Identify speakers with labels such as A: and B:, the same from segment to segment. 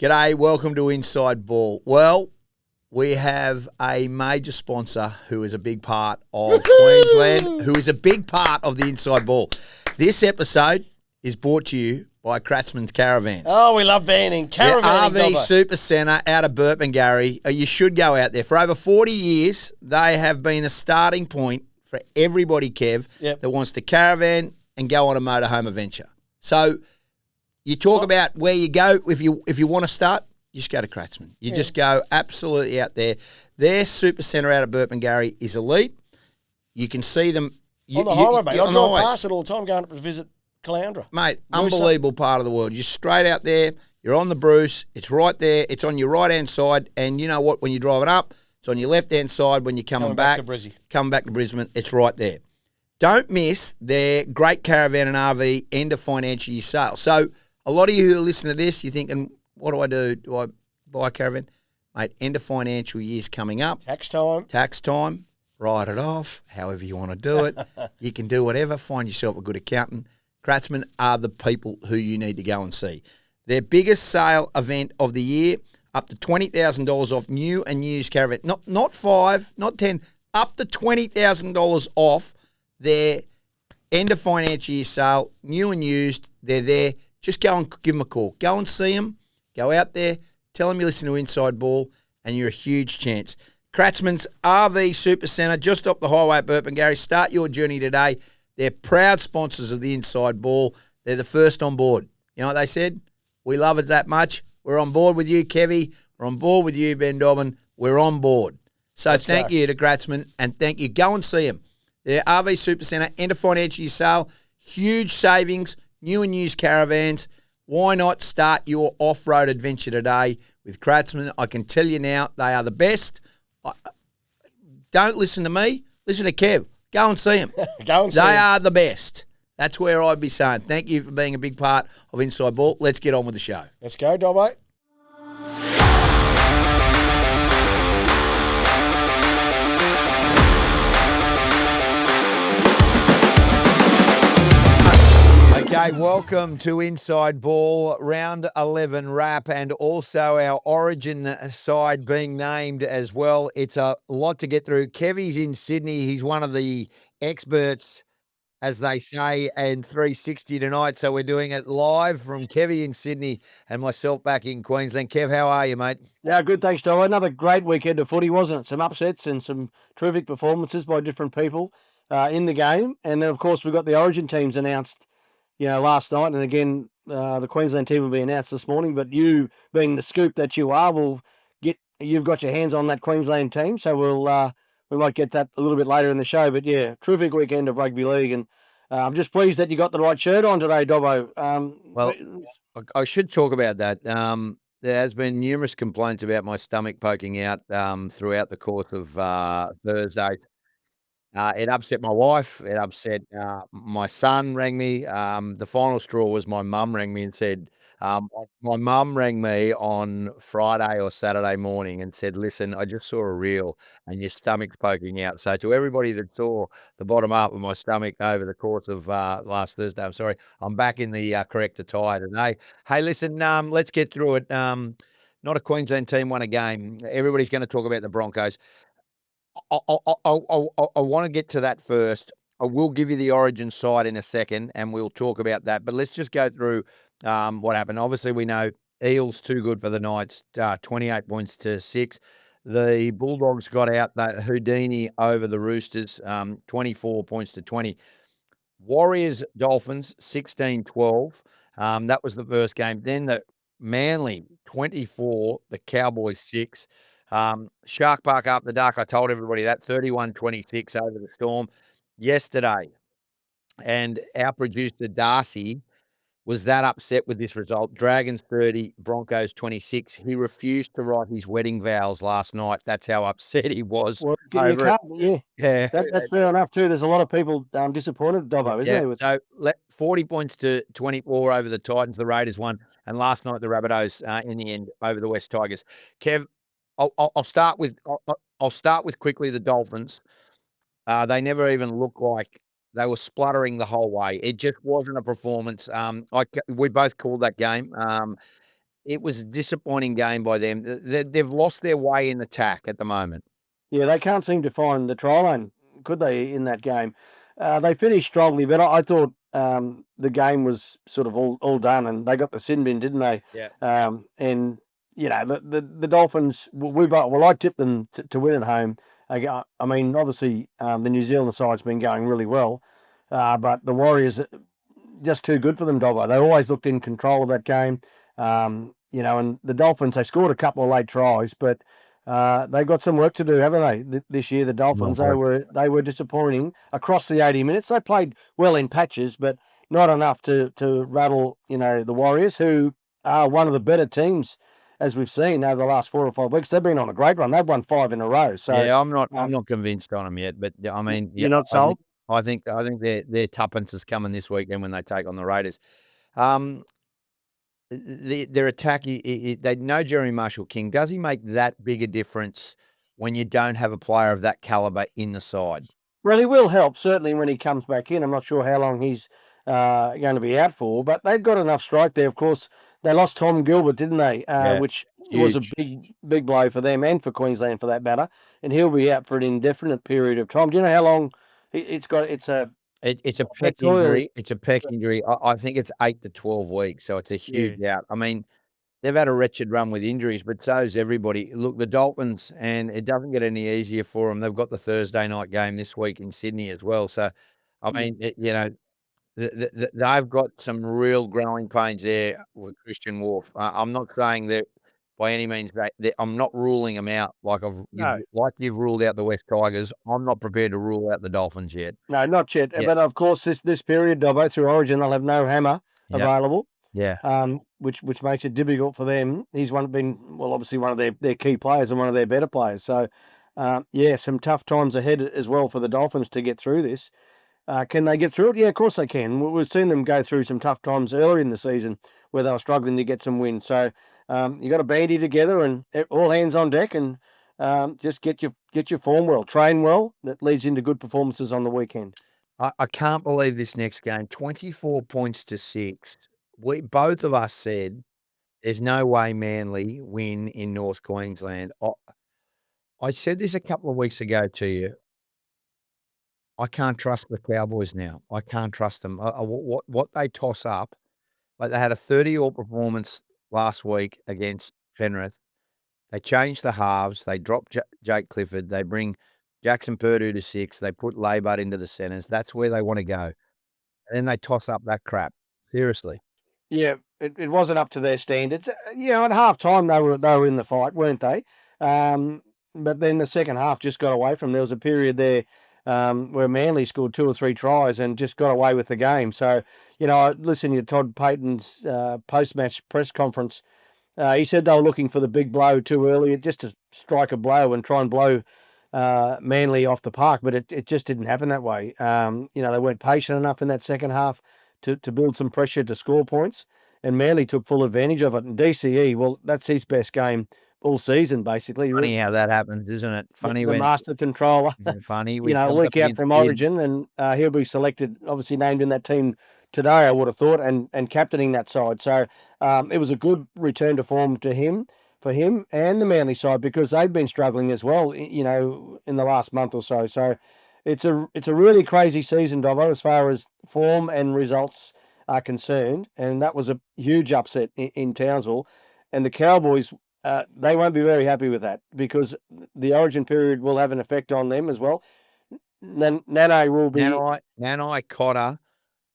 A: G'day, welcome to Inside Ball. Well, we have a major sponsor who is a big part of Queensland, who is a big part of the Inside Ball. This episode is brought to you by Kratzmann Caravans.
B: Oh, we love vanning. Caravanning,
A: The RV
B: Dobbo.
A: Super Centre out of Burpengary. You should go out there. For over 40 years, they have been a starting point for everybody, Kev, that wants to caravan and go on a motorhome adventure. So you talk about where you go. If you want to start, you just go to Kratzmann. You just go absolutely out there. Their Super Centre out of Burpengary is elite. You can see them.
B: On the highway, mate. I drive past it all the time going up to visit Caloundra.
A: Mate, unbelievable part of the world. You're straight out there. You're on the Bruce. It's right there. It's on your right-hand side. And you know what? When you're driving up, it's on your left-hand side. When you're coming back to Brisbane, it's right there. Don't miss their great caravan and RV end of financial year sale. So a lot of you who are listening to this, you're thinking, what do I do? Do I buy a caravan? Mate, end of financial year's coming up.
B: Tax time.
A: Write it off, however you want to do it. You can do whatever. Find yourself a good accountant. Kratzmann are the people who you need to go and see. Their biggest sale event of the year, up to $20,000 off new and used caravan. Not 5, not 10, up to $20,000 off their end of financial year sale, new and used. They're there. Just go and give them a call. Go and see them. Go out there. Tell them you listen to Inside Ball, and you're a huge chance. Kratzmann's RV Super Centre, just up the highway at Burpengary. Start your journey today. They're proud sponsors of the Inside Ball. They're the first on board. You know what they said? We love it that much. We're on board with you, Kevie. We're on board with you, Ben Dobbin. We're on board. So thank you to Kratzmann, and thank you. Go and see them. Their RV Super Centre, end of financial year sale, huge savings, new and used caravans. Why not start your off-road adventure today with Kratzmann? I can tell you now, they are the best. Don't listen to me. Listen to Kev. Go and see them. They are the best. That's where I'd be saying. Thank you for being a big part of Inside Ball. Let's get on with the show.
B: Let's go, Dobbo.
A: Okay, welcome to Inside Ball, round 11 wrap, and also our Origin side being named as well. It's a lot to get through. Kevie's in Sydney. He's one of the experts, as they say, and 360 tonight. So we're doing it live from Kevie in Sydney and myself back in Queensland. Kev, how are you, mate?
C: Yeah, good, thanks, Dobbo. Another great weekend of footy, wasn't it? Some upsets and some terrific performances by different people in the game. And then, of course, we've got the Origin teams announced last night, and again, the Queensland team will be announced this morning. But you, being the scoop that you are, you've got your hands on that Queensland team, so we might get that a little bit later in the show. But yeah, terrific weekend of rugby league, and I'm just pleased that you got the right shirt on today, Dobbo.
A: Well, I should talk about that. There has been numerous complaints about my stomach poking out throughout the course of Thursday. It upset my wife. It upset my son. Rang me. The final straw was my mum rang me and said, my mum rang me on Friday or Saturday morning and said, listen, I just saw a reel and your stomach's poking out. So to everybody that saw the bottom up of my stomach over the course of last Thursday, I'm back in the correct attire today. Hey, listen, let's get through it. Not a Queensland team won a game. Everybody's going to talk about the Broncos. I want to get to that first. I will give you the Origin side in a second, and we'll talk about that. But let's just go through what happened. Obviously, we know Eels too good for the Knights, 28 points to 6. The Bulldogs got out that Houdini over the Roosters, 24 points to 20. Warriors, Dolphins, 16-12. That was the first game. Then the Manly, 24, the Cowboys, 6. Shark Park up the duck. I told everybody that 31-26 over the Storm yesterday. And our producer, Darcy, was that upset with this result. Dragons 30, Broncos 26. He refused to write his wedding vows last night. That's how upset he was.
C: Well, yeah. That's fair enough too. There's a lot of people disappointed, Dobbo, isn't there?
A: So 40 points to 24 over the Titans. The Raiders won. And last night, the Rabbitohs in the end over the West Tigers. Kev, I'll start with quickly the Dolphins. They never even looked like they were spluttering the whole way. It just wasn't a performance. We both called that game. it was a disappointing game by them. They've lost their way in attack at the moment.
C: Yeah, they can't seem to find the try line, could they, in that game? They finished strongly, but I thought the game was sort of all done, and they got the sin bin, didn't they?
A: Yeah.
C: And the Dolphins, I tipped them to win at home. I mean, obviously, the New Zealand side's been going really well, but the Warriors just too good for them, Dobbo. They always looked in control of that game. And the Dolphins, they scored a couple of late tries, but they've got some work to do, haven't they? This year, the Dolphins, they were disappointing across the 80 minutes. They played well in patches, but not enough to rattle, the Warriors, who are one of the better teams, as we've seen over the last 4 or 5 weeks. They've been on a great run. They've won 5 in a row. So
A: yeah, I'm not convinced on them yet, but I mean,
C: you're not sold.
A: I think their tuppence is coming this weekend when they take on the Raiders. Their attack, they know Jeremy Marshall-King. Does he make that big a difference when you don't have a player of that calibre in the side?
C: Well, he will help, certainly, when he comes back in. I'm not sure how long he's going to be out for, but they've got enough strike there. Of course, they lost Tom Gilbert, didn't they? Which was a big blow for them and for Queensland, for that matter. And he'll be out for an indefinite period of time. Do you know how long it's got? It's a
A: pec injury. It's a pec injury. I think it's 8 to 12 weeks, so it's a huge out. I mean, they've had a wretched run with injuries, but so's everybody. Look, the Dolphins, and it doesn't get any easier for them. They've got the Thursday night game this week in Sydney as well. So, I mean, they've got some real growing pains there with Christian Wharf. I'm not saying that by any means. I'm not ruling them out like you've ruled out the West Tigers. I'm not prepared to rule out the Dolphins yet.
C: No, not yet. Yeah. But of course, this period, Dobbo, through Origin, they'll have no Hammer available.
A: Yeah.
C: Which makes it difficult for them. He's obviously one of their key players and one of their better players. So, some tough times ahead as well for the Dolphins to get through this. Can they get through it? Yeah, of course they can. We've seen them go through some tough times earlier in the season where they were struggling to get some wins. So you got to bandy together and all hands on deck and just get your form well, train well. That leads into good performances on the weekend.
A: I can't believe this next game. 24 points to 6. Both of us said there's no way Manly win in North Queensland. I said this a couple of weeks ago to you. I can't trust the Cowboys now. I can't trust them. What they toss up, like they had a 30-all performance last week against Penrith. They changed the halves. They dropped Jake Clifford. They bring Jackson Purdue to 6. They put Laybud into the centres. That's where they want to go. And then they toss up that crap. Seriously.
C: Yeah, it wasn't up to their standards. At half time they were in the fight, weren't they? But then the second half just got away from them. There was a period there where Manly scored 2 or 3 tries and just got away with the game. So, I listened to Todd Payton's post-match press conference. He said they were looking for the big blow too early, just to strike a blow and try and blow Manly off the park, but it just didn't happen that way. They weren't patient enough in that second half to build some pressure to score points, and Manly took full advantage of it. And DCE, well, that's his best game all season, basically.
A: Funny how that happens, isn't it? Funny
C: the master controller.
A: Funny.
C: A week out from Origin, and he'll be selected, obviously named in that team today, I would have thought, and captaining that side. So it was a good return to form for him and the Manly side, because they've been struggling as well, in the last month or so. So it's a really crazy season, Dobbo, as far as form and results are concerned. And that was a huge upset in Townsville. And the Cowboys, they won't be very happy with that, because the Origin period will have an effect on them as well. Nanai will be...
A: Nanai, Cotter,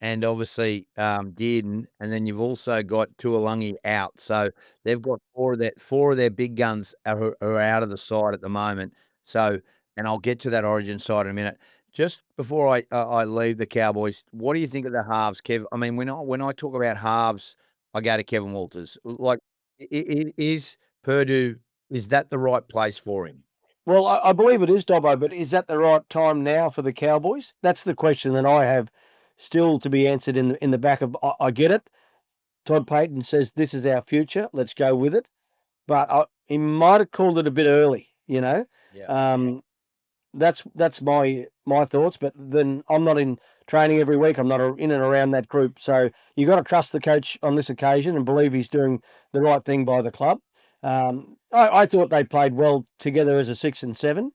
A: and obviously Dearden, and then you've also got Tuolungi out. So they've got four of their big guns are out of the side at the moment. So, and I'll get to that Origin side in a minute. Just before I leave the Cowboys, what do you think of the halves, Kev? I mean, when I talk about halves, I go to Kevin Walters. Like, is Purdue, is that the right place for him?
C: Well, I believe it is, Dobbo, but is that the right time now for the Cowboys? That's the question that I have still to be answered in the back of. I get it. Todd Payton says this is our future. Let's go with it. But he might have called it a bit early.
A: Yeah.
C: That's my thoughts. But then I'm not in training every week. I'm not in and around that group. So you got to trust the coach on this occasion and believe he's doing the right thing by the club. I thought they played well together as a 6 and 7,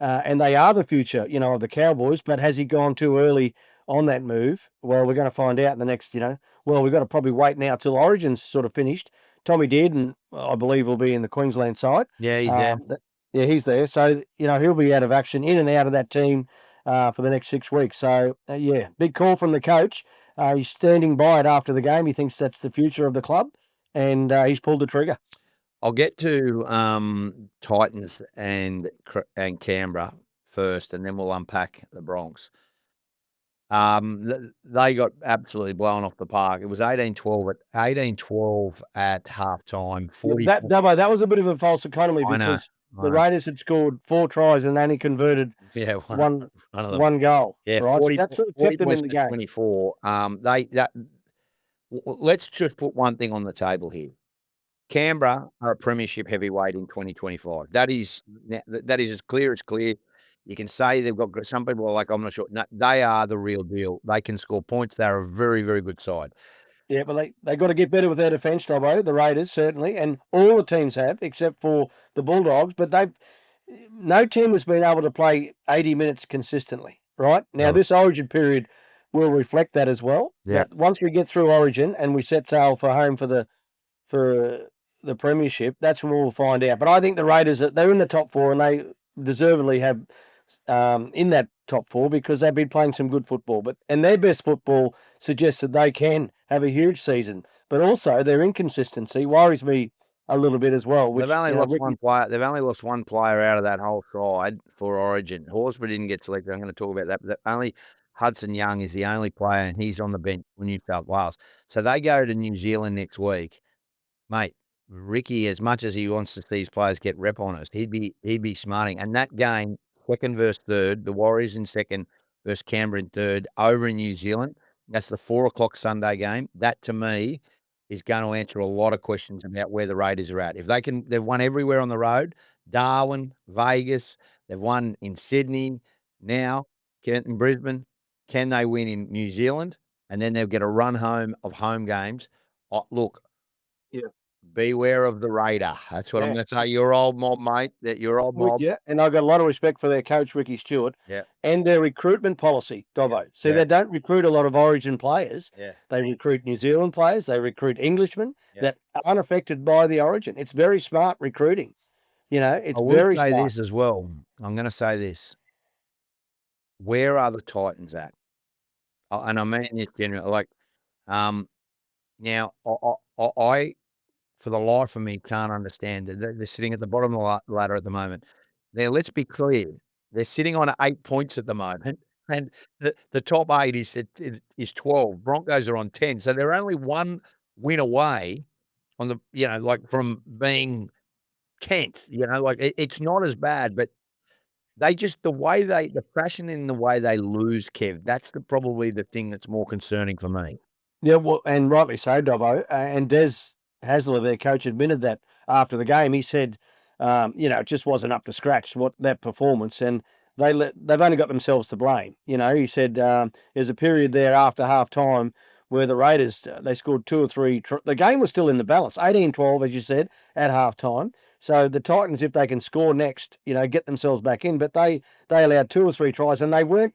C: and they are the future, of the Cowboys. But has he gone too early on that move? Well, we're going to find out in the next, we've got to probably wait now till Origin's sort of finished. Tommy did, and I believe will be in the Queensland side.
A: Yeah, he's there.
C: Yeah, he's there. So, he'll be out of action, in and out of that team for the next 6 weeks. So, big call from the coach. He's standing by it after the game. He thinks that's the future of the club, and he's pulled the trigger.
A: I'll get to Titans and Canberra first, and then we'll unpack the Bronx. They got absolutely blown off the park. It was 18-12 at halftime.
C: Dobbo, that was a bit of a false economy because the Raiders had scored 4 tries and only converted one goal.
A: Yeah,
C: right?
A: 40,
C: so that sort of kept them in the game.
A: 24. Let's just put one thing on the table here. Canberra are a premiership heavyweight in 2025. That is as clear as clear. You can say they've got some people are like, I'm not sure. No, they are the real deal. They can score points. They're a very, very good side.
C: Yeah, but they got to get better with their defence, Dobbo. The Raiders certainly, and all the teams have, except for the Bulldogs. But no team has been able to play 80 minutes consistently. Right now, this Origin period will reflect that as well.
A: Yeah.
C: But once we get through Origin and we set sail for home for the premiership, that's when we'll find out. But I think the Raiders, they're in the top 4, and they deservedly have in that top 4 because they've been playing some good football. And their best football suggests that they can have a huge season. But also their inconsistency worries me a little bit as well.
A: They've only lost one player. They've only lost one player out of that whole side for Origin. Horsburgh didn't get selected. I'm going to talk about that. But only Hudson Young is the only player, and he's on the bench for New South Wales. So they go to New Zealand next week. Mate, Ricky, as much as he wants to see his players get rep on us, he'd be smarting. And that game, 2nd versus 3rd, the Warriors in 2nd versus Canberra in 3rd, over in New Zealand. That's the 4:00 Sunday game. That, to me, is going to answer a lot of questions about where the Raiders are at. If they've won everywhere on the road, Darwin, Vegas, they've won in Sydney, now, in Brisbane. Can they win in New Zealand? And then they'll get a run home of home games. Look, beware of the Raider. That's what I'm going to say. Your old mob, mate. Your old mob.
C: Yeah, and I've got a lot of respect for their coach, Ricky Stewart, and their recruitment policy, Dobbo. See, they don't recruit a lot of Origin players.
A: Yeah.
C: They recruit New Zealand players. They recruit Englishmen that are unaffected by the Origin. It's very smart recruiting. It's very smart.
A: I will say this as well. I'm going to say this. Where are the Titans at? And I mean this generally. Now, I for the life of me, can't understand that they're sitting at the bottom of the ladder at the moment. Now, let's be clear. They're sitting on 8 points at the moment, and the top 8 is 12. Broncos are on 10. So they're only one win away on the, from being 10th. It's not as bad, but the fashion in the way they lose, Kev, that's probably the thing that's more concerning for me.
C: Yeah, well, and rightly so, Dobbo. And Des Hasler, their coach, admitted that after the game. He said, it just wasn't up to scratch, that performance, and they've only got themselves to blame. He said there's a period there after half time where the Raiders, they scored 2 or 3. The game was still in the balance, 18-12, as you said, at half time. So the Titans, if they can score next, get themselves back in. But they allowed 2 or 3 tries, and they were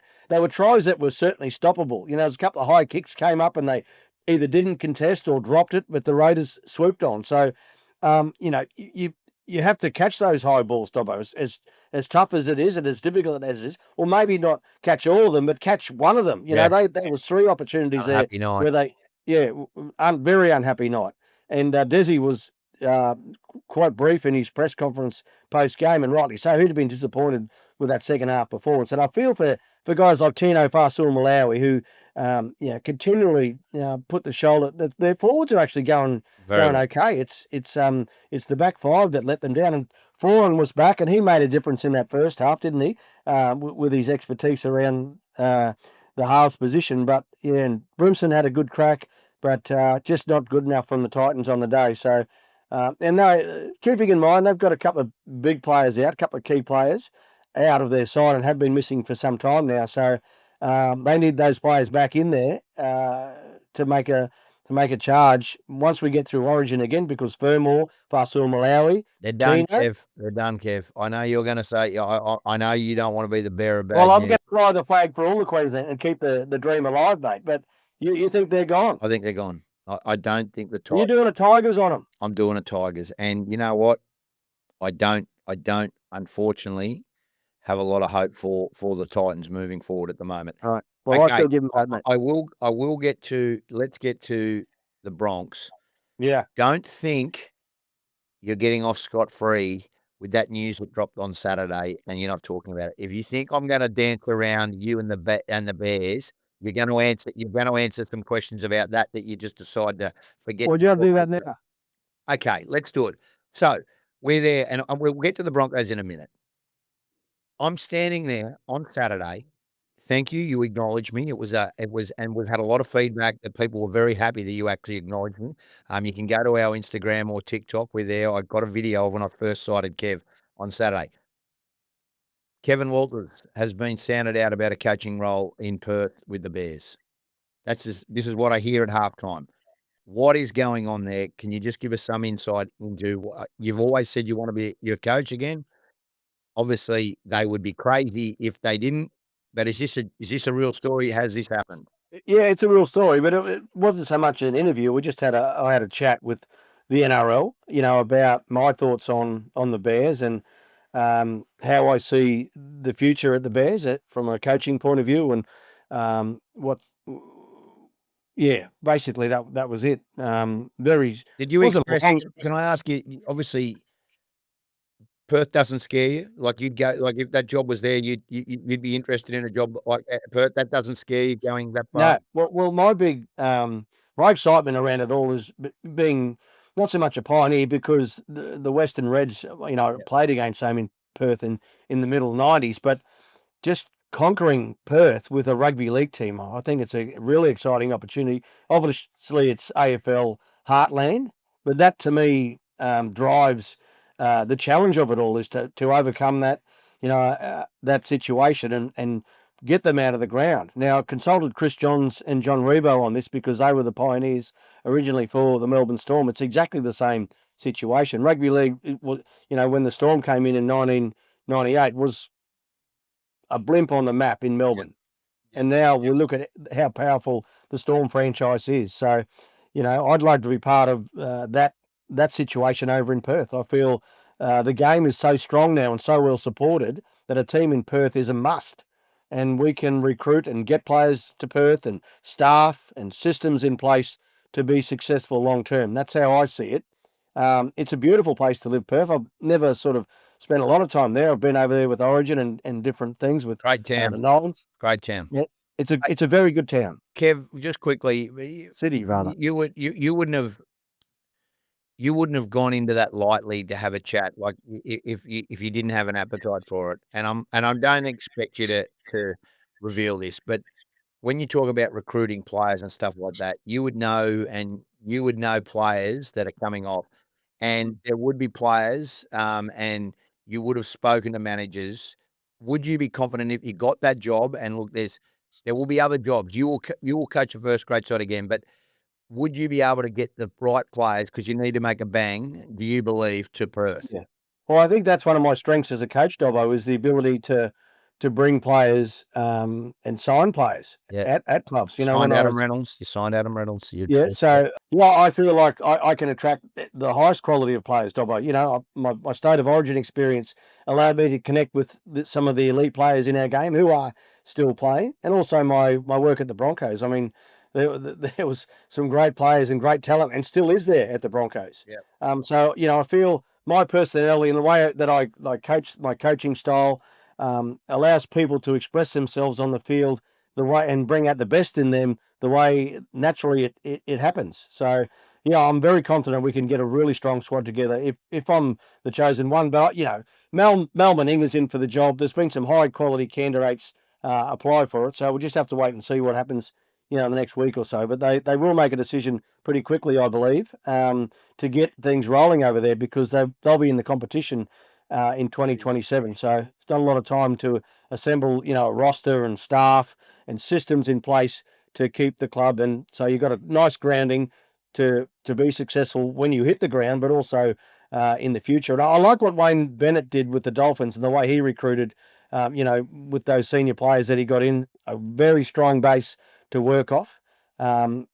C: tries that were certainly stoppable. There's a couple of high kicks came up, and they either didn't contest or dropped it, but the Raiders swooped on. So, you have to catch those high balls, Dobbo, as tough as it is and as difficult as it is. Or maybe not catch all of them, but catch one of them. There was 3 opportunities there where they, very unhappy night. And Desi was quite brief in his press conference post-game, and rightly so. He'd have been disappointed with that second half performance. And I feel for guys like Tino Fasul-Malawi who, continually put the shoulder. Their forwards are actually going okay. It's the back 5 that let them down. And Foran was back, and he made a difference in that first half, didn't he? With his expertise around the halves position. But and Brimson had a good crack, but just not good enough from the Titans on the day. So. And keeping in mind, they've got a couple of big players out, a couple of key players out of their side and have been missing for some time now. So They need those players back in there to make a charge once we get through Origin again, because Fermor, Fasul Malawi,
A: They're done,
C: Tino.
A: Kev. They're done, Kev. I know you're going to say, I know you don't want to be the bearer of bad
C: Well, I'm
A: news.
C: going to fly the flag for all the Queensland and keep the dream alive, mate. But you think they're gone?
A: I think they're gone. I don't think the Tigers.
C: You're doing a Tigers on them.
A: I'm doing a Tigers. And you know what? I don't, unfortunately, have a lot of hope for the Titans moving forward at the moment.
C: All right. Well,
A: Okay,
C: I still give them that, mate.
A: I will get to, let's get to the Bronx.
C: Yeah.
A: Don't think you're getting off scot-free with that news that dropped on Saturday and you're not talking about it. If you think I'm going to dance around you and the Bears, you're going to answer some questions about that you just decide to forget.
C: Well, you got to do that now.
A: Okay, let's do it. So we're there, and we'll get to the Broncos in a minute. I'm standing there on Saturday. Thank you. You acknowledged me. And we've had a lot of feedback that people were very happy that you actually acknowledged me. You can go to our Instagram or TikTok. We're there. I got a video of when I first sighted Kev on Saturday. Kevin Walters has been sounded out about a coaching role in Perth with the Bears. This is what I hear at halftime. What is going on there? Can you just give us some insight into? You've always said you want to be your coach again. Obviously, they would be crazy if they didn't. But is this a real story? Has this happened?
C: Yeah, it's a real story, but it wasn't so much an interview. I had a chat with the NRL, about my thoughts on the Bears and how I see the future at the Bears from a coaching point of view, and basically that was it.
A: Did you express? Can I ask you? Obviously, Perth doesn't scare you. Like you'd go, like if that job was there, you'd be interested in a job like Perth. That doesn't scare you going that far.
C: No, well, my big my excitement around it all is being not so much a pioneer, because the Western Reds, played against them in Perth in the middle 90s, but just conquering Perth with a rugby league team, I think it's a really exciting opportunity. Obviously, it's AFL heartland, but that to me drives the challenge of it all, is to overcome that, that situation and get them out of the ground. Now, I consulted Chris Johns and John Rebo on this because they were the pioneers originally for the Melbourne Storm. It's exactly the same situation. Rugby league, when the Storm came in 1998, was a blimp on the map in Melbourne. And now we look at how powerful the Storm franchise is. So, I'd like to be part of that situation over in Perth. I feel the game is so strong now and so well supported that a team in Perth is a must. And we can recruit and get players to Perth and staff and systems in place to be successful long term. That's how I see it. It's a beautiful place to live, Perth. I've never sort of spent a lot of time there. I've been over there with Origin and different things with
A: great town.
C: the Nolans.
A: Great town.
C: Yeah, it's a very good town.
A: Kev, just quickly,
C: city rather.
A: You wouldn't have gone into that lightly to have a chat, like if you didn't have an appetite for it. And I don't expect you to reveal this, but when you talk about recruiting players and stuff like that, you would know players that are coming off, and there would be players, and you would have spoken to managers. Would you be confident if you got that job? And look, there will be other jobs. You will coach a first grade side again, but would you be able to get the right players, because you need to make a bang, do you believe, to Perth?
C: Yeah. Well, I think that's one of my strengths as a coach, Dobbo, is the ability to bring players and sign players at clubs.
A: You signed Adam Reynolds. You signed Adam Reynolds.
C: I feel like I can attract the highest quality of players, Dobbo. My state of origin experience allowed me to connect with some of the elite players in our game who are still playing, and also my work at the Broncos. I mean, there was some great players and great talent, and still is there at the Broncos.
A: Yeah.
C: So I feel my personality and the way that I coach, my coaching style, allows people to express themselves on the field the way and bring out the best in them the way naturally it happens. So I'm very confident we can get a really strong squad together if I'm the chosen one. But Mel Manning is in for the job. There's been some high quality candidates apply for it, so we'll just have to wait and see what happens in the next week or so. But they will make a decision pretty quickly, I believe, to get things rolling over there, because they'll be in the competition in 2027. So it's not a lot of time to assemble, a roster and staff and systems in place to keep the club. And so you've got a nice grounding to be successful when you hit the ground, but also in the future. And I like what Wayne Bennett did with the Dolphins and the way he recruited, with those senior players that he got in, a very strong base to work off,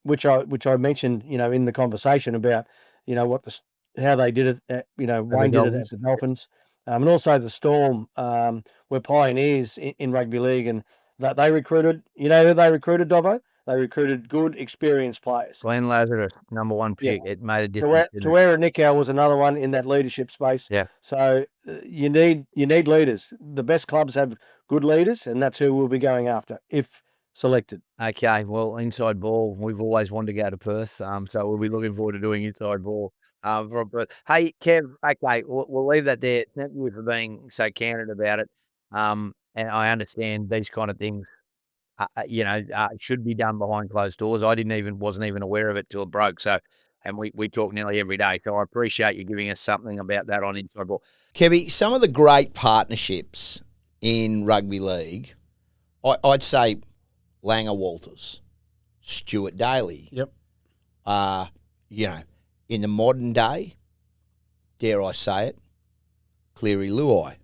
C: which I mentioned, in the conversation about, how they did it. Wayne did it at the Dolphins, and also the Storm were pioneers in rugby league, and that they recruited. Who they recruited, Dobbo? They recruited good, experienced players.
A: Glenn Lazarus, number one pick. Yeah. It made a difference.
C: Tawera Nicow was another one in that leadership space.
A: Yeah.
C: So you need leaders. The best clubs have good leaders, and that's who we'll be going after if selected.
A: Okay, well, inside ball, we've always wanted to go to Perth, so we'll be looking forward to doing inside ball from Perth. Hey, Kev, okay, we'll leave that there. Thank you for being so candid about it. And I understand these kind of things, should be done behind closed doors. I wasn't even aware of it till it broke. So, and we talk nearly every day. So I appreciate you giving us something about that on inside ball.
D: Kevie, some of the great partnerships in rugby league, I'd say Langer Walters, Stuart Daly.
B: Yep.
D: In the modern day, dare I say it, Cleary Luai,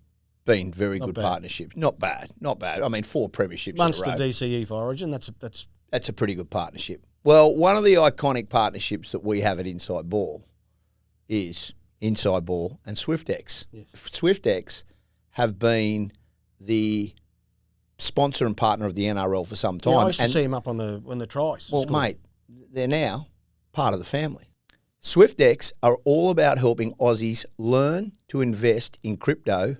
D: been very good partnerships. Not bad. I mean, 4 premierships.
B: Munster DCE for Origin. That's
D: a pretty good partnership. Well, one of the iconic partnerships that we have at Inside Ball is Inside Ball and SwiftX.
B: Yes.
D: SwiftX have been the sponsor and partner of the NRL for some time.
B: Yeah, I used to see him up on the tries.
D: Well, mate, they're now part of the family. SwiftX are all about helping Aussies learn to invest in crypto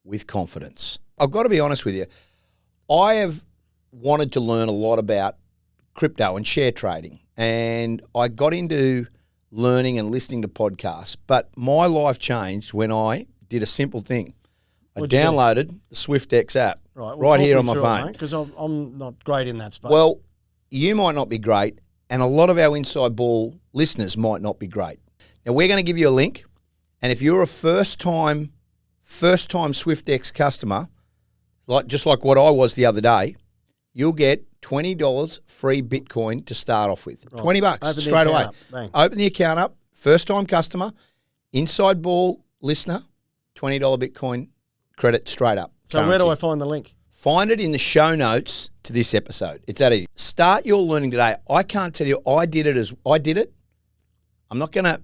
D: with confidence. I've got to be honest with you. I have wanted to learn a lot about crypto and share trading, and I got into learning and listening to podcasts, but my life changed when I did a simple thing. I downloaded the SwiftX app right here on my phone.
B: Because I'm not great in that space.
D: Well, you might not be great, and a lot of our Inside Ball listeners might not be great. Now, we're going to give you a link, and if you're a first-time SwiftX customer, just like what I was the other day, you'll get $20 free Bitcoin to start off with. Right. $20 straight away. Open the account up, first-time customer, Inside Ball listener, $20 Bitcoin credit straight up.
B: So currency. Where do I find the link?
D: Find it in the show notes to this episode. It's that easy. Start your learning today. I can't tell you, I did it. I'm not going to,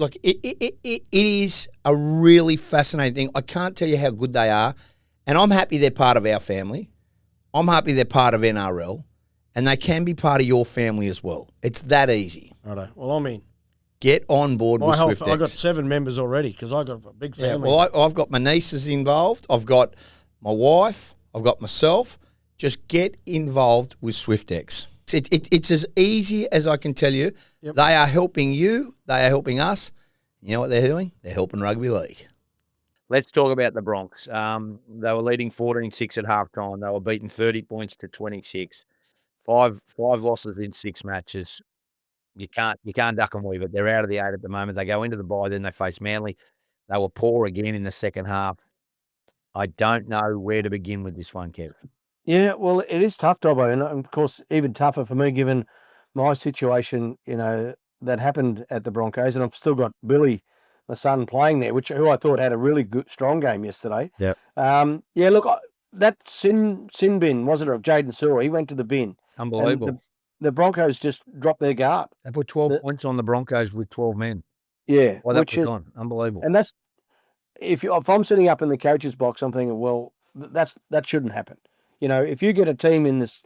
D: it is a really fascinating thing. I can't tell you how good they are. And I'm happy they're part of our family. I'm happy they're part of NRL. And they can be part of your family as well. It's that easy.
B: Righto. Well, I'm in.
D: Get on board with SwiftX.
B: I've got 7 members already because I've got a big family.
D: Yeah, well, I've got my nieces involved. I've got my wife. I've got myself. Just get involved with SwiftX. It's as easy as I can tell you. Yep. They are helping you. They are helping us. You know what they're doing? They're helping rugby league.
A: Let's talk about the Bronx. They were leading 14-6 at halftime. They were beaten 30 points to 26. Five losses in 6 matches. You can't duck and weave it. They're out of the 8 at the moment. They go into the bye, then they face Manly. They were poor again in the second half. I don't know where to begin with this one, Kev.
C: Yeah, well, it is tough, Dobbo, and of course, even tougher for me given my situation, that happened at the Broncos, and I've still got Billy, my son, playing there, who I thought had a really good, strong game yesterday.
A: Yeah.
C: Look, that sin bin, wasn't it, of Jaden Sewer? He went to the bin.
A: Unbelievable.
C: The Broncos just dropped their guard.
A: They put 12 points on the Broncos with 12 men.
C: Yeah.
A: Well, that was gone. Unbelievable.
C: And that's, if I'm sitting up in the coach's box, I'm thinking, well, that shouldn't happen. If you get a team in this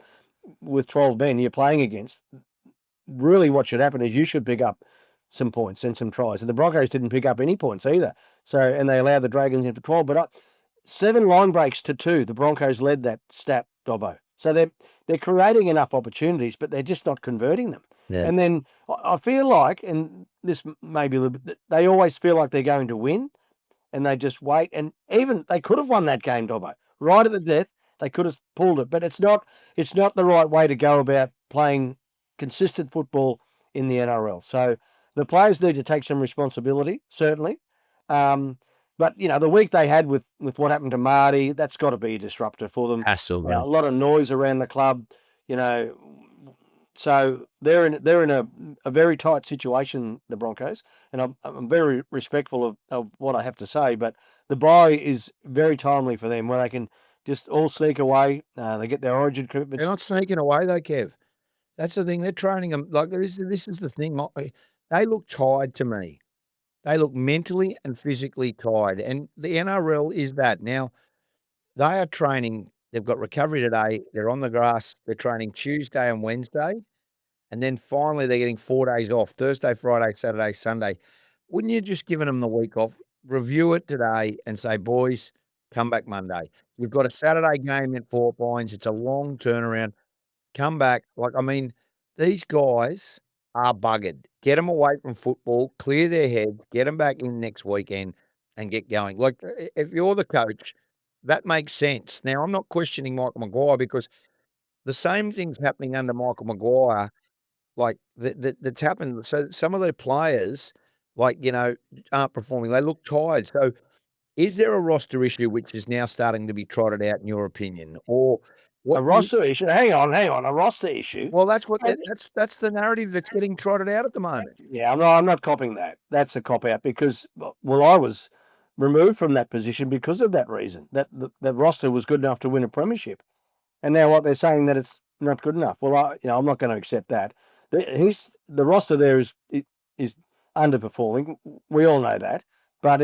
C: with 12 men you're playing against, really what should happen is you should pick up some points and some tries. And the Broncos didn't pick up any points either. So, and they allowed the Dragons in for 12. But 7 line breaks to 2, the Broncos led that stat, Dobbo. So they're creating enough opportunities, but they're just not converting them.
A: Yeah.
C: And then I feel like, and this may be a little bit, they always feel like they're going to win, and they just wait. And even they could have won that game, Dobbo, right at the death. They could have pulled it, but it's not the right way to go about playing consistent football in the NRL. So the players need to take some responsibility, certainly. But the week they had with what happened to Marty, that's got to be a disruptor for them.
A: Hassle,
C: A lot of noise around the club. So they're in a very tight situation, the Broncos, and I'm very respectful of what I have to say. But the bye is very timely for them, where they can just all sneak away. They get their Origin commitments.
A: They're not sneaking away though, Kev. That's the thing. They're training them like this is the thing. They look tired to me. They look mentally and physically tired, and the NRL is that now. They are training. They've got recovery today. They're on the grass. They're training Tuesday and Wednesday. And then finally they're getting 4 days off, Thursday, Friday, Saturday, Sunday. Wouldn't you just given them the week off, review it today and say, boys, come back Monday. You've got a Saturday game at Fort Pines. It's a long turnaround. Come back. These guys are buggered. Get them away from football, clear their heads, get them back in next weekend and get going. Like, if you're the coach, that makes sense. Now, I'm not questioning Michael Maguire because the same thing's happening under Michael Maguire, like that's happened. So some of the players, aren't performing. They look tired. So is there a roster issue which is now starting to be trotted out in your opinion? Or what
C: a roster issue? Hang on, a roster issue?
A: Well, that's the narrative that's getting trotted out at the moment.
C: Yeah, I'm not copying that. That's a cop out because, I was removed from that position because of that reason. That roster was good enough to win a premiership, and now what they're saying that it's not good enough. Well, I'm not going to accept that. The roster there is underperforming. We all know that, but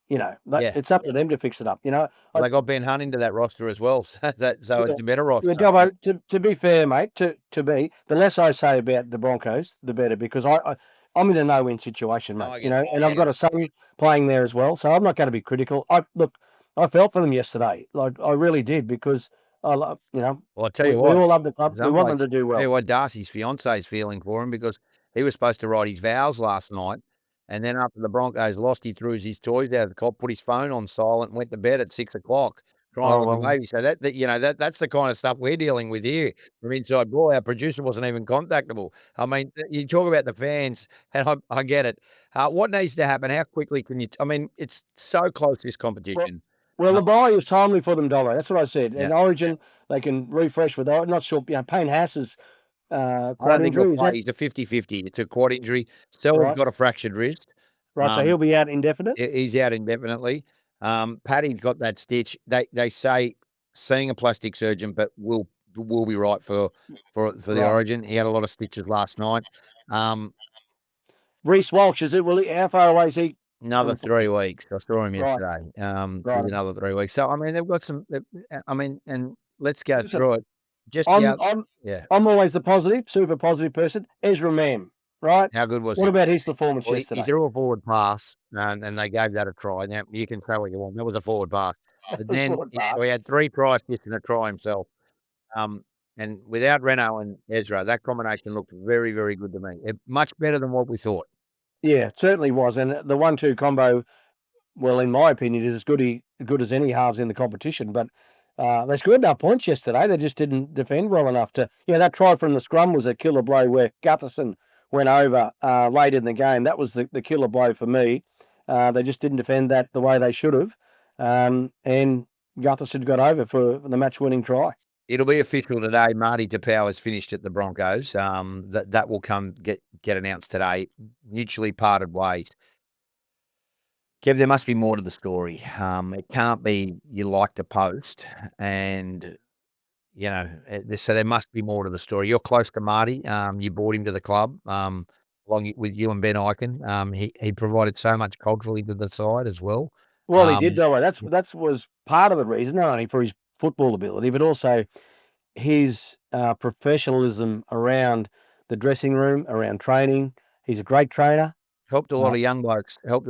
C: it's up to them to fix it up.
A: They got Ben Hunt into that roster as well, so it's a better roster.
C: Dobbo, to be fair, mate, to me, the less I say about the Broncos, the better, because I'm in a no-win situation, mate. And I've got a son playing there as well, so I'm not going to be critical. I felt for them yesterday, like I really did, because
A: Well, I tell you
C: we
A: what,
C: all love the club. We want them to do well.
A: Tell you what, Darcy's fiance is feeling for him because he was supposed to write his vows last night, and then after the Broncos lost, he threw his toys out of the cop, put his phone on silent, and went to bed at 6 o'clock. Trying to look at baby. So that's the kind of stuff we're dealing with here from inside ball. Our producer wasn't even contactable. I mean, you talk about the fans, and I get it. What needs to happen? How quickly can you? It's so close, this competition.
C: Well, the bye is timely for them, Dobbo. That's what I said. Yeah. And Origin, they can refresh with. I'm not sure. Payne Haas's quad injury.
A: He's a 50-50. It's a quad injury. Selwyn's got a fractured wrist.
C: Right, so he'll be out indefinite.
A: He's out indefinitely. Paddy's got that stitch. They say seeing a plastic surgeon, but we'll be right for the Origin. He had a lot of stitches last night.
C: Reece Walsh, is it? How far away is he?
A: Another 3 weeks. I saw him yesterday. Another 3 weeks. So they've got some. And let's go through it.
C: I'm always the positive, super positive person. Ezra Mam, right?
A: How good was
C: he? What about his performance yesterday?
A: He threw a forward pass, and they gave that a try. Now you can say what you want. That was a forward pass. But then he had 3 tries just in a try himself. And without Renault and Ezra, that combination looked very, very good to me. Much better than what we thought.
C: Yeah, it certainly was. And the 1-2 combo, well, in my opinion, is as good as any halves in the competition. But they scored enough points yesterday. They just didn't defend well enough to. That try from the scrum was a killer blow where Gutherson went over late in the game. That was the killer blow for me. They just didn't defend that the way they should have. And Gutherson got over for the match-winning try.
A: It'll be official today. Marty Taupau has finished at the Broncos. That will come get announced today. Mutually parted ways. Kev, there must be more to the story. It can't be you like to post, and so there must be more to the story. You're close to Marty. You brought him to the club along with you and Ben Eichen. He provided so much culturally to the side as well.
C: Well, he did, though. That was part of the reason, not only for his football ability, but also his professionalism around the dressing room, around training. He's a great trainer.
A: Helped a lot of young blokes. Like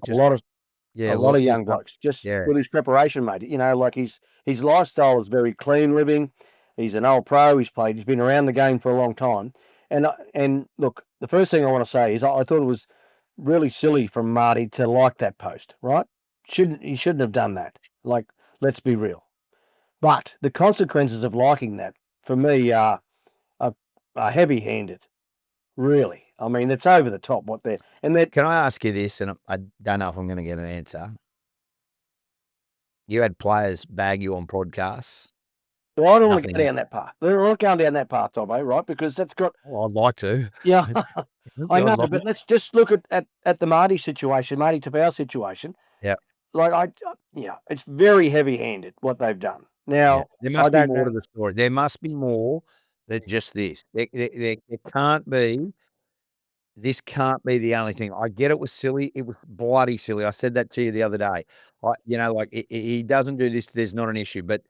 A: just
C: a lot of young blokes. Just with his preparation, mate. Like his lifestyle is very clean living. He's an old pro. He's been around the game for a long time. And look, the first thing I want to say is I thought it was really silly from Marty to like that post. Right? He shouldn't have done that. Like, let's be real. But the consequences of liking that, for me, are heavy-handed, really. I mean, it's over the top what they're and they're.
A: Can I ask you this? And I don't know if I'm going to get an answer. You had players bag you on podcasts.
C: Well, I don't want to go down that path. They're not going down that path, Dobbo, right? Because that's got.
A: Well, I'd like to.
C: Yeah, I know,
A: like
C: but let's just look at the Marty situation, Marty Taupau situation.
A: Yeah.
C: Like it's very heavy-handed what they've done. Now,
A: there must be more to the story. There must be more than just this. There can't be. This can't be the only thing. I get it was silly. It was bloody silly. I said that to you the other day. He doesn't do this. There's not an issue, but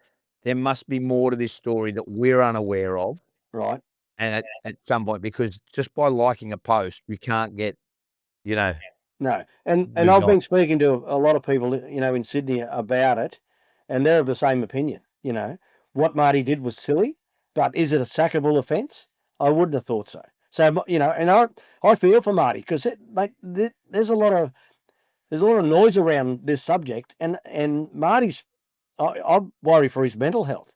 A: there must be more to this story that we're unaware of.
C: Right.
A: And at some point, because just by liking a post, you can't get,
C: No. And I've been speaking to a lot of people, in Sydney about it, and they're of the same opinion. What Marty did was silly, but is it a sackable offence? I wouldn't have thought so. So, and I feel for Marty because there's a lot of noise around this subject, and Marty's, I worry for his mental health.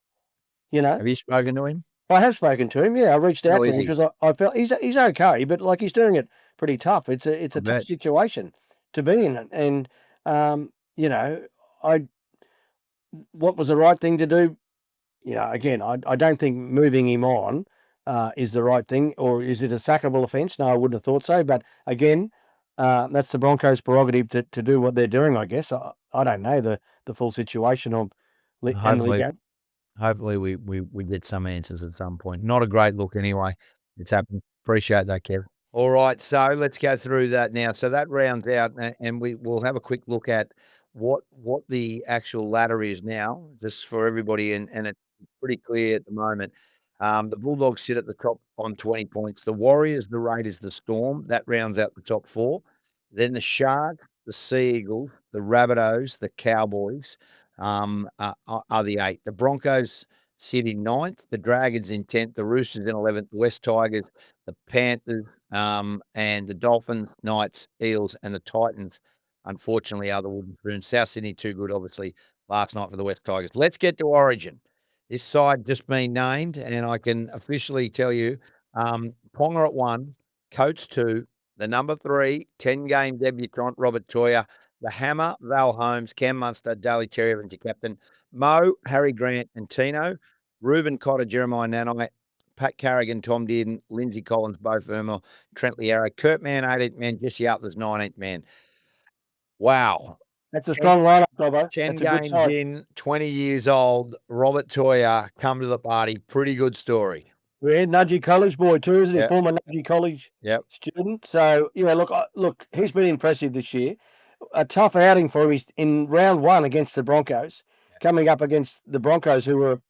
A: Have you spoken to him?
C: I have spoken to him. Yeah, I reached out to him because I felt he's okay, but like he's doing it pretty tough. It's a tough situation to be in, and what was the right thing to do? Again, I don't think moving him on is the right thing, or is it a sackable offence? No, I wouldn't have thought so. But again, that's the Broncos' prerogative to do what they're doing. I guess I don't know the full situation of.
A: Hopefully we get some answers at some point. Not a great look anyway. It's happened. Appreciate that, Kev. All right, so let's go through that now. So that rounds out, and we'll have a quick look at what the actual ladder is now, just for everybody, and it's pretty clear at the moment. The Bulldogs sit at the top on 20 points. The Warriors, the Raiders, the Storm, that rounds out the top 4. Then the Sharks, the Sea Eagles, the Rabbitohs, the Cowboys, are the 8. The Broncos sit in 9th, the Dragons in 10th, the Roosters in 11th, the West Tigers, the Panthers, and the Dolphins, Knights, Eels, and the Titans, unfortunately, are the Wooden Spoons. South Sydney too good, obviously, last night for the West Tigers. Let's get to Origin. This side just been named, and I can officially tell you, Ponga at 1, Coates 2, the number 3, 10-game debutant, Robert Toya, the Hammer, Val Holmes, Cam Munster, Daly Cherry Evans, your captain, Mo, Harry Grant, and Tino, Ruben Cotter, Jeremiah Nanai, Pat Carrigan, Tom Dearden, Lindsay Collins, Bo Firma, Trent Liero, Kurt Mann, 18th man, Jesse Utler's 19th man. Wow.
C: That's a strong lineup, Dobbo.
A: 10 games in, 20 years old, Robert Toya come to the party. Pretty good story.
C: We're Nudgee College boy too, isn't he? Yep. Former Nudgee College student. So, look, he's been impressive this year. A tough outing for him in round 1 against the Broncos, coming up against the Broncos who were,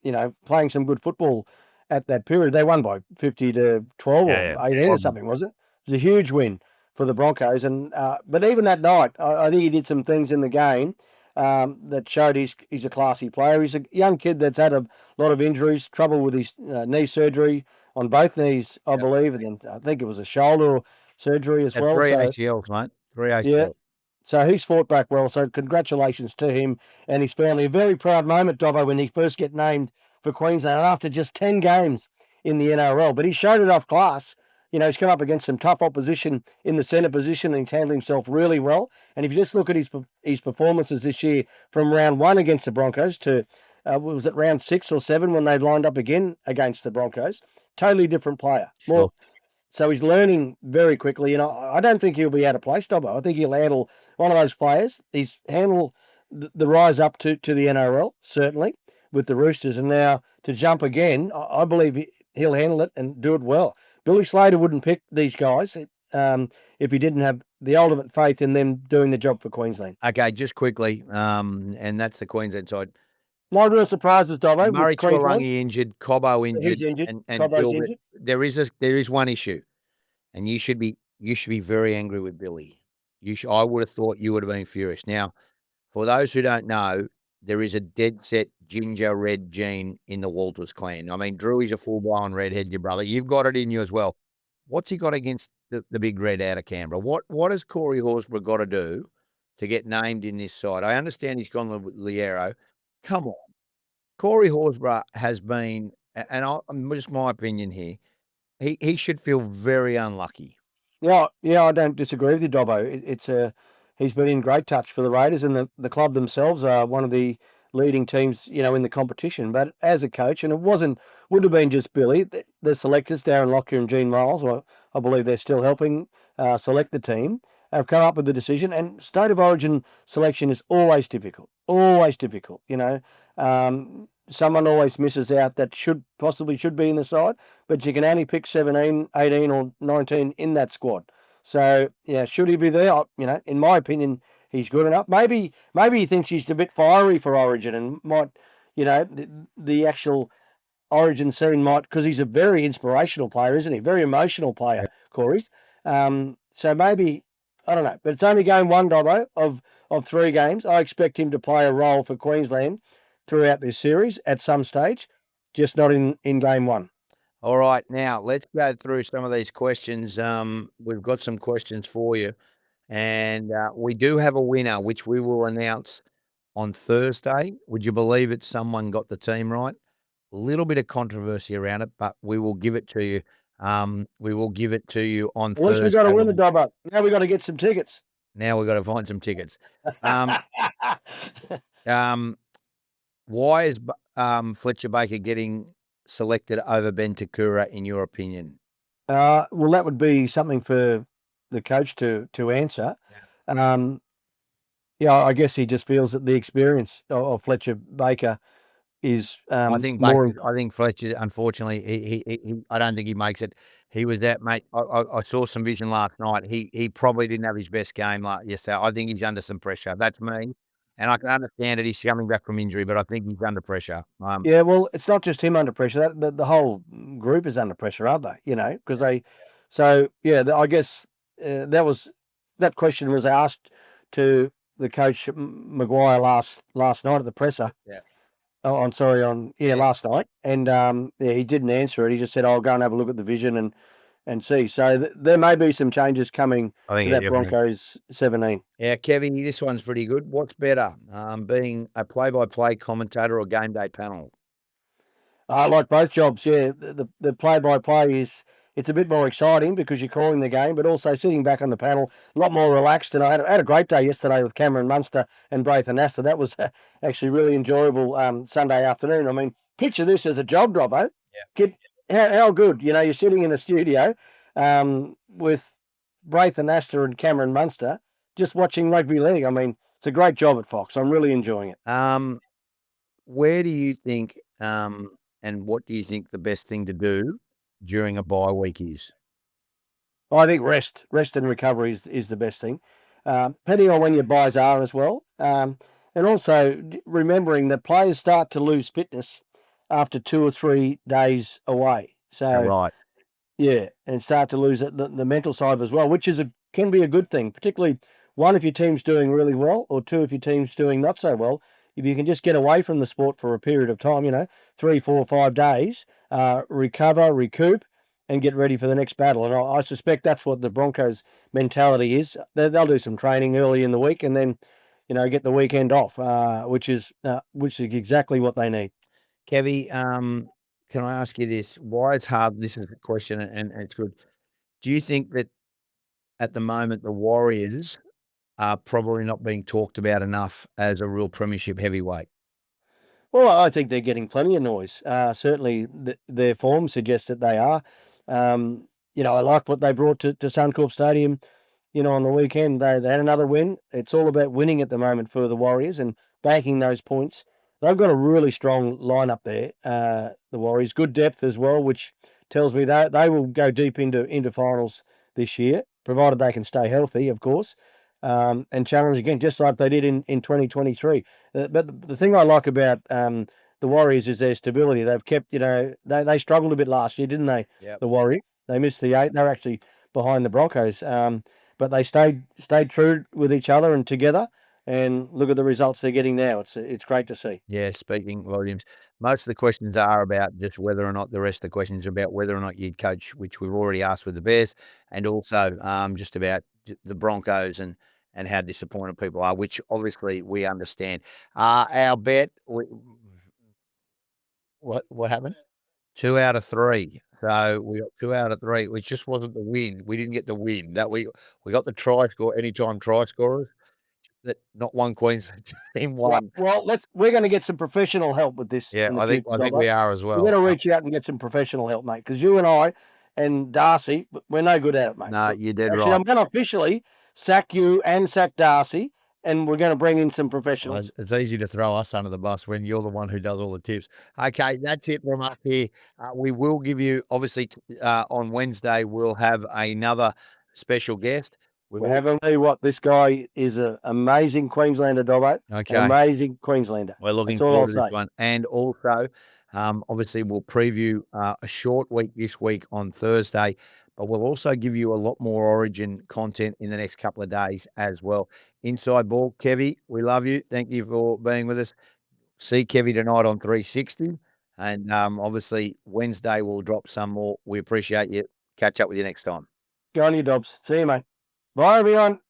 C: playing some good football at that period. They won by 50-12 or 18 or something, was it? It was a huge win for the Broncos. And but even that night, I think he did some things in the game that showed he's a classy player. He's a young kid that's had a lot of injuries, trouble with his knee surgery on both knees, I believe, and then I think it was a shoulder surgery as well.
A: 3 ACLs, mate. 3 ACLs.
C: Yeah. So he's fought back well. So congratulations to him and his family. A very proud moment, Dobbo, when he first get named for Queensland after just 10 games in the NRL. But he showed it off class. He's come up against some tough opposition in the centre position and he's handled himself really well. And if you just look at his performances this year from round 1 against the Broncos to, was it round 6 or 7 when they lined up again against the Broncos? Totally different player.
A: Sure.
C: So he's learning very quickly. I don't think he'll be out of place, Dobbo. I think he'll handle one of those players. He's handled the rise up to the NRL, certainly, with the Roosters. And now to jump again, I believe he'll handle it and do it well. Billy Slater wouldn't pick these guys if he didn't have the ultimate faith in them doing the job for Queensland.
A: Okay, just quickly, and that's the Queensland side.
C: No real surprises, Dobbo.
A: Murray Tuarangi injured, Cobbo injured,
C: he's injured.
A: and Gilbert. There is one issue, and you should be very angry with Billy. I would have thought you would have been furious. Now, for those who don't know, there is a dead set ginger red gene in the Walters clan. I mean, Drewy's a full blown redhead, your brother. You've got it in you as well. What's he got against the big red out of Canberra? What has Corey Horsburgh got to do to get named in this side? I understand he's gone with Liero. Come on. Corey Horsburgh has been, and just my opinion here, he should feel very unlucky
C: Yeah, I don't disagree with you, Dobbo. He's been in great touch for the Raiders, and the club themselves are one of the leading teams, in the competition. But as a coach, and wouldn't have been just Billy, the selectors, Darren Lockyer and Gene Miles, well, I believe they're still helping select the team, have come up with the decision. And state of origin selection is always difficult, always difficult. Someone always misses out that should be in the side, but you can only pick 17, 18 or 19 in that squad. So, yeah, should he be there? In my opinion, he's good enough. Maybe he thinks he's a bit fiery for Origin and might, the actual Origin scene might, because he's a very inspirational player, isn't he? Very emotional player, Corey. So maybe, I don't know, but it's only game one, Dobbo, of 3 games. I expect him to play a role for Queensland throughout this series at some stage, just not in game one.
A: All right, now let's go through some of these questions. We've got some questions for you, and we do have a winner, which we will announce on Thursday. Would you believe it? Someone got the team right. A little bit of controversy around it, but we will give it to you. We will give it to you on Thursday.
C: At least we've got to win the Dobbo. Now we've got to get some tickets.
A: Now we've got to find some tickets. Why is Fletcher Baker getting selected over Ben Takura, in your opinion?
C: Well, that would be something for the coach to answer. I guess he just feels that the experience of Fletcher Baker is
A: I think Fletcher, unfortunately, he I don't think he makes it. He was that, mate. I saw some vision last night. He probably didn't have his best game yesterday. I think he's under some pressure. That's me. And I can understand that he's coming back from injury, but I think he's under pressure.
C: Yeah, well, it's not just him under pressure. The whole group is under pressure, aren't they? Because I guess that question was asked to the coach Maguire last night at the presser.
A: Yeah.
C: Last night, and he didn't answer it. He just said, "I'll go and have a look at the vision and see." So there may be some changes coming to that Broncos 17.
A: Yeah, Kevie, this one's pretty good. What's better, being a play-by-play commentator or game day panel?
C: I like both jobs. Yeah, the play-by-play it's a bit more exciting because you're calling the game, but also sitting back on the panel, a lot more relaxed. And I had a great day yesterday with Cameron Munster and Braith and Astor. That was actually really enjoyable Sunday afternoon. I mean, picture this as a job, Dobbo.
A: Yeah.
C: How good, you're sitting in a studio with Braith and Astor and Cameron Munster just watching rugby league. I mean, it's a great job at Fox. I'm really enjoying it.
A: Where do you think and what do you think the best thing to do during a bye week is?
C: I think rest and recovery is the best thing, depending on when your buys are as well. And also remembering that players start to lose fitness after 2 or 3 days away. So,
A: right.
C: Yeah, and start to lose the mental side as well, which can be a good thing, particularly 1, if your team's doing really well, or 2, if your team's doing not so well. If you can just get away from the sport for a period of time, 3, 4, 5 days, recover, recoup, and get ready for the next battle. And I suspect that's what the Broncos' mentality is. They'll do some training early in the week and then, get the weekend off, which is exactly what they need.
A: Kevie, can I ask you this? Why it's hard? This is a question, and it's good. Do you think that at the moment the Warriors are probably not being talked about enough as a real premiership heavyweight?
C: Well, I think they're getting plenty of noise. Certainly, their form suggests that they are. I like what they brought to Suncorp Stadium. On the weekend, they had another win. It's all about winning at the moment for the Warriors and banking those points. They've got a really strong lineup there. The Warriors, good depth as well, which tells me that they will go deep into finals this year, provided they can stay healthy, of course. And challenge again, just like they did in 2023. But the thing I like about the Warriors is their stability. They've kept, they struggled a bit last year, didn't they?
A: Yep.
C: The Warriors, they missed the 8. They're actually behind the Broncos, but they stayed true with each other and together. And look at the results they're getting now. It's great to see.
A: Yeah, speaking volumes. Most of the questions are about just whether or not the rest of the questions are about whether or not you'd coach, which we've already asked with the Bears, and also just about the Broncos and how disappointed people are, which obviously we understand. Our bet, what happened? 2 out of 3. So we got 2 out of 3, which just wasn't the win. We didn't get the win. That we got the try score, anytime try scorers. That not one Queensland team won.
C: Well, we're going to get some professional help with this.
A: Yeah,
C: in the
A: I think
C: future, Dobbo.
A: we are as well.
C: We're going to reach out and get some professional help, mate, because you and I and Darcy, we're no good at it, mate.
A: No, you're dead
C: Actually,
A: right.
C: I'm going to officially sack you and sack Darcy, and we're going to bring in some professionals.
A: It's easy to throw us under the bus when you're the one who does all the tips. Okay, that's it from us here. We will give you, obviously, on Wednesday, we'll have another special guest.
C: We're having this guy is an amazing Queenslander, Dobbo.
A: Okay.
C: An amazing Queenslander.
A: We're looking
C: That's all
A: forward
C: I'll
A: to this
C: say.
A: one. And also, obviously, we'll preview a short week this week on Thursday, but we'll also give you a lot more Origin content in the next couple of days as well. Inside Ball, Kevie, we love you. Thank you for being with us. See Kevie tonight on 360. And obviously, Wednesday we'll drop some more. We appreciate you. Catch up with you next time.
C: Go on, you Dobbs. See you, mate. Bye, everyone.